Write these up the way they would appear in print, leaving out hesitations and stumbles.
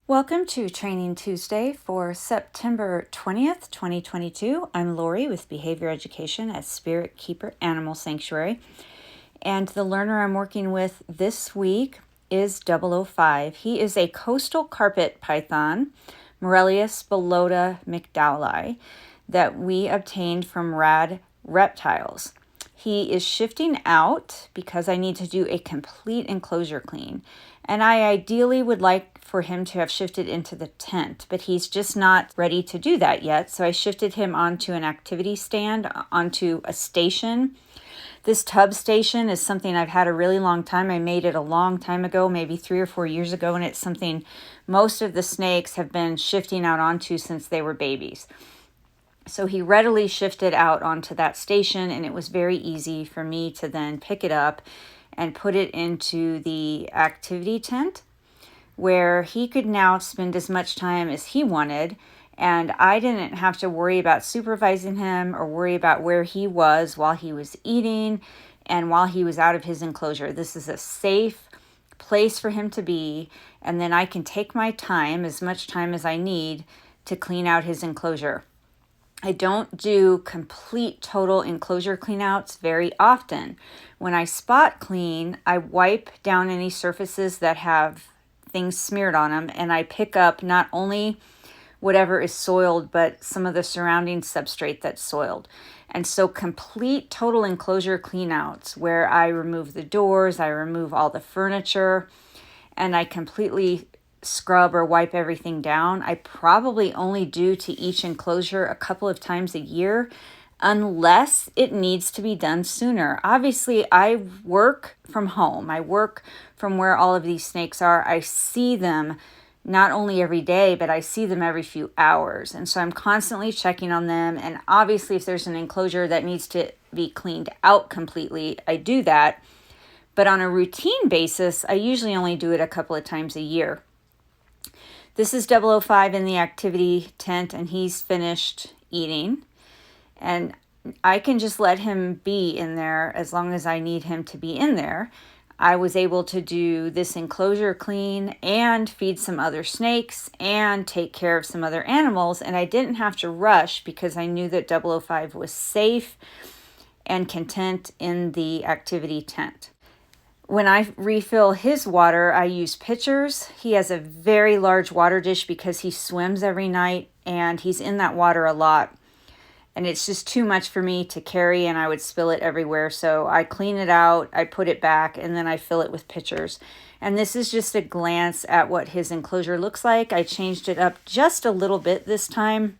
Welcome to Training Tuesday for September 20th, 2022. I'm Lori with Behavior Education at Spirit Keeper Animal Sanctuary. And the learner I'm working with this week is 005. He is a coastal carpet python, Morelia spilota mcdowelli, that we obtained from Rad Reptiles. He is shifting out because I need to do a complete enclosure clean. And I ideally would like for him to have shifted into the tent, but he's just not ready to do that yet. So I shifted him onto an activity stand, onto a station. This tub station is something I've had a really long time. I made it a long time ago, maybe 3 or 4 years ago, and it's something most of the snakes have been shifting out onto since they were babies. So he readily shifted out onto that station, and it was very easy for me to then pick it up and put it into the activity tent, where he could now spend as much time as he wanted, and I didn't have to worry about supervising him or worry about where he was while he was eating and while he was out of his enclosure. This is a safe place for him to be, and then I can take my time, as much time as I need, to clean out his enclosure. I don't do complete total enclosure cleanouts very often. When I spot clean, I wipe down any surfaces that have things smeared on them, and I pick up not only whatever is soiled, but some of the surrounding substrate that's soiled. And so complete total enclosure cleanouts, where I remove the doors, I remove all the furniture, and I completely scrub or wipe everything down, I probably only do to each enclosure a couple of times a year, unless it needs to be done sooner. Obviously, I work from home. I work from where all of these snakes are. I see them not only every day, but I see them every few hours. And so I'm constantly checking on them. And obviously, if there's an enclosure that needs to be cleaned out completely, I do that. But on a routine basis, I usually only do it a couple of times a year. This is 005 in the activity tent, and he's finished eating. And I can just let him be in there as long as I need him to be in there. I was able to do this enclosure clean and feed some other snakes and take care of some other animals, and I didn't have to rush because I knew that 005 was safe and content in the activity tent. When I refill his water, I use pitchers. He has a very large water dish because he swims every night and he's in that water a lot. And it's just too much for me to carry, and I would spill it everywhere. So I clean it out, I put it back, and then I fill it with pitchers. And this is just a glance at what his enclosure looks like. I changed it up just a little bit this time,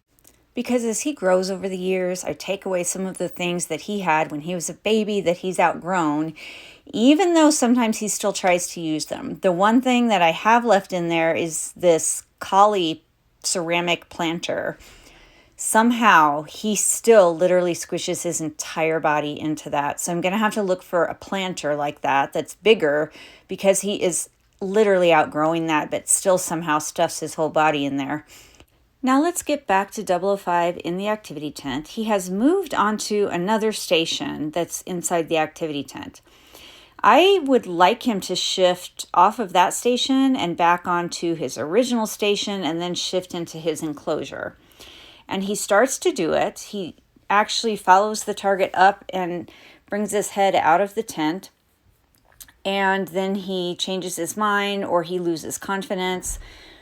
because as he grows over the years, I take away some of the things that he had when he was a baby that he's outgrown, even though sometimes he still tries to use them. The one thing that I have left in there is this Collie ceramic planter. Somehow he still literally squishes his entire body into that. So I'm going to have to look for a planter like that that's bigger, because he is literally outgrowing that, but still somehow stuffs his whole body in there. Now let's get back to 005 in the activity tent. He has moved onto another station that's inside the activity tent. I would like him to shift off of that station and back onto his original station and then shift into his enclosure. And he starts to do it. He actually follows the target up and brings his head out of the tent. And then he changes his mind or he loses confidence.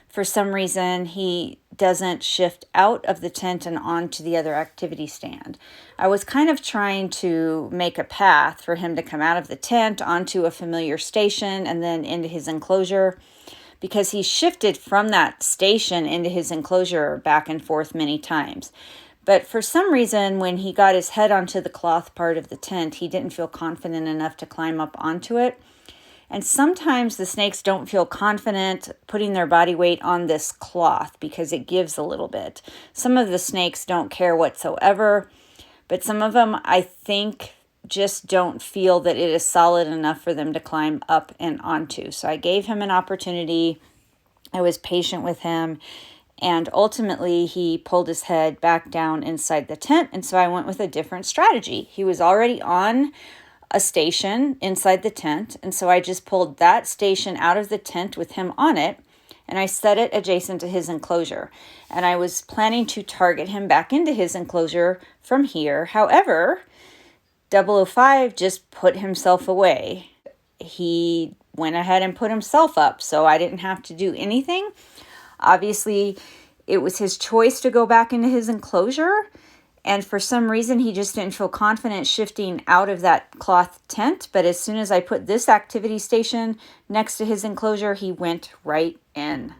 For some reason, he doesn't shift out of the tent and onto the other activity stand. I was kind of trying to make a path for him to come out of the tent onto a familiar station and then into his enclosure, because he shifted from that station into his enclosure back and forth many times. But for some reason, when he got his head onto the cloth part of the tent, he didn't feel confident enough to climb up onto it. And sometimes the snakes don't feel confident putting their body weight on this cloth because it gives a little bit. Some of the snakes don't care whatsoever, But some of them, I think, just don't feel that it is solid enough for them to climb up and onto. So I gave him an opportunity. I was patient with him. And ultimately, he pulled his head back down inside the tent. And so I went with a different strategy. He was already on a station inside the tent. And so I just pulled that station out of the tent with him on it. And I set it adjacent to his enclosure. And I was planning to target him back into his enclosure from here. However, 005 just put himself away. He went ahead and put himself up, so I didn't have to do anything. Obviously, it was his choice to go back into his enclosure, and for some reason, he just didn't feel confident shifting out of that cloth tent. But as soon as I put this activity station next to his enclosure, he went right in.